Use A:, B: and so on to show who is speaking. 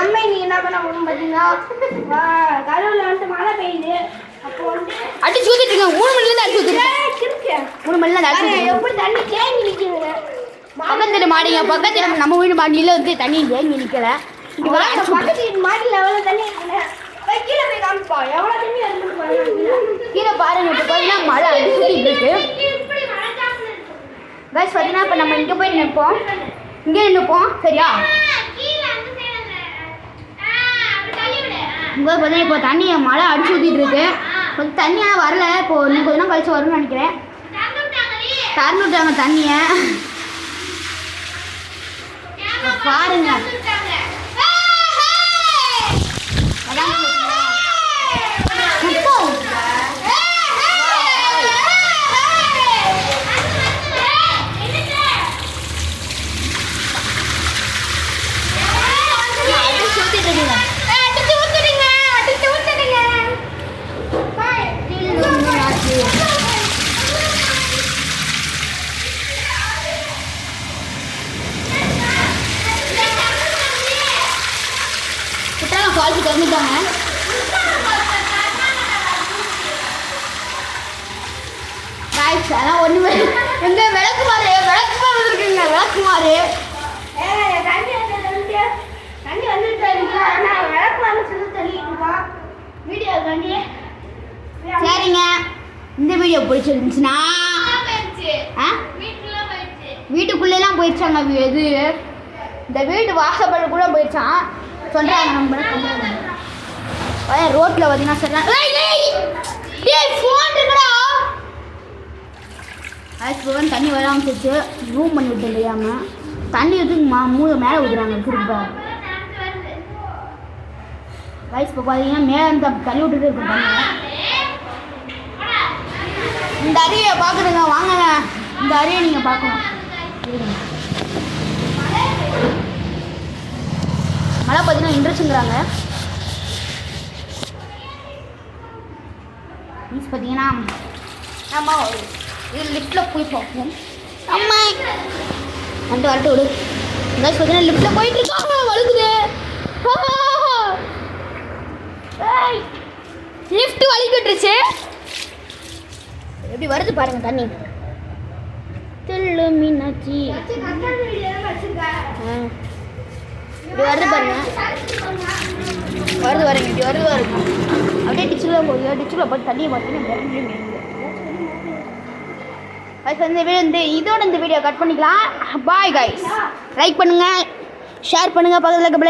A: நம்ம நீ என்ன பண்ண போறோம் பாத்தீங்கன்னா கடவுள வந்து மழை பெய்யுது. அப்போ வந்து
B: அடிச்சு ஊத்திட்டு இருக்காங்க. 3 மணில இருந்து அடிச்சு ஊத்திட்டு இருக்காங்க. 3 மணில இருந்து அடிச்சு ஊத்திட்டு
A: எப்படி தண்ணி தேங்கி நிக்குது.
B: பக்கத்துல மாடிங்க பக்கத்துல நம்ம வீடு மாடியில வந்து தண்ணி தேங்கி நிக்கல. இங்க வர அடிச்சு
A: பக்கத்து மாடியில எவ்வளவு தண்ணி இருக்குல. கீழே போய் காமிப்பா எவ்வளவு தண்ணி வருது பாருங்க.
B: கீழே பாருங்க. இப்போ பாத்தீங்கன்னா மழை அடிச்சு ஊத்திட்டு இருக்கு. गाइस பாத்தீங்கன்னா இப்ப நம்ம இங்க போய் நிப்போம். இங்க நிப்போம் சரியா? இங்க பாத்தீங்கன்னா இப்போ தண்ணி மழை அடிச்சு ஊத்திட்டு இருக்கு. கொஞ்சம் தண்ணியா வரல. இப்போ இன்னும் கொஞ்ச நேரம் கழிச்சு வரும்னு நினைக்கிறேன். தரணுட்டாங்க தண்ணிய பாருங்க. ஃபால்ஸ் திறந்துட்டாங்க. गाइस அதான் ஒண்ணுமே எங்க விளக்குமாறு இருக்குங்க. விளக்குமாறு
A: தண்ணி வந்துட்டு இருக்கு. ஆனா விளக்குமாறு சுடு தண்ணி இருக்கா வீடியோ கண்டி.
B: சரிங்க. இந்த வீடியோ பிடிச்சிருந்துச்சுன்னா வீட்டுக்குள்ளேலாம் போயிடுச்சாங்க. இது இந்த வீட்டு வாசப்பட கூட போயிடுச்சான் சொல்றாங்க. நம்ம ரோட்ல பார்த்தீங்கன்னா சொல்றாங்க ஃபோன் தண்ணி வராமல் போச்சு. ரூம் பண்ணி விட்டு இல்லையாம தண்ணி ஊற்றி மேலே ஊற்றுறாங்க திரும்ப. வயசு இப்போ பார்த்தீங்கன்னா மேலே இந்த தள்ளி விட்டுட்டு இருக்கு தண்ணி. இந்த அருவியை பார்க்குறேங்க வாங்க. இந்த அருவியை நீங்கள் பார்க்கணும். மழை பார்த்தீங்கன்னா இன்ட்ரெஸ்ட்டுங்கிறாங்க. மீன்ஸ் பார்த்தீங்கன்னா நம்ம இது லிஃப்ட்டில் போய் பார்ப்போம். அம்மா வரட்டு விடு. இந்த பார்த்தீங்கன்னா லிஃப்ட்டில் போயிட்டு இருக்காங்க. வழுகுது. லிஃப்ட் வலிக்கிட்டுருச்சு. எப்படி வருது பாருங்க தண்ணி. தில்லு மீனாட்சி இப்படி வருது பாருங்க. வருது பாருங்க. இப்படி வருது பாருங்க. அப்படியே டிச்சுக்குள்ள போகுது. டிச்சுக்குள்ள போய் தண்ணியை பார்த்தீங்கன்னா இந்த வீடியோ இதோட இந்த வீடியோ கட் பண்ணிக்கலாம். Bye guys. லைக் பண்ணுங்கள், ஷேர் பண்ணுங்கள், பக்கத்தில் இருக்க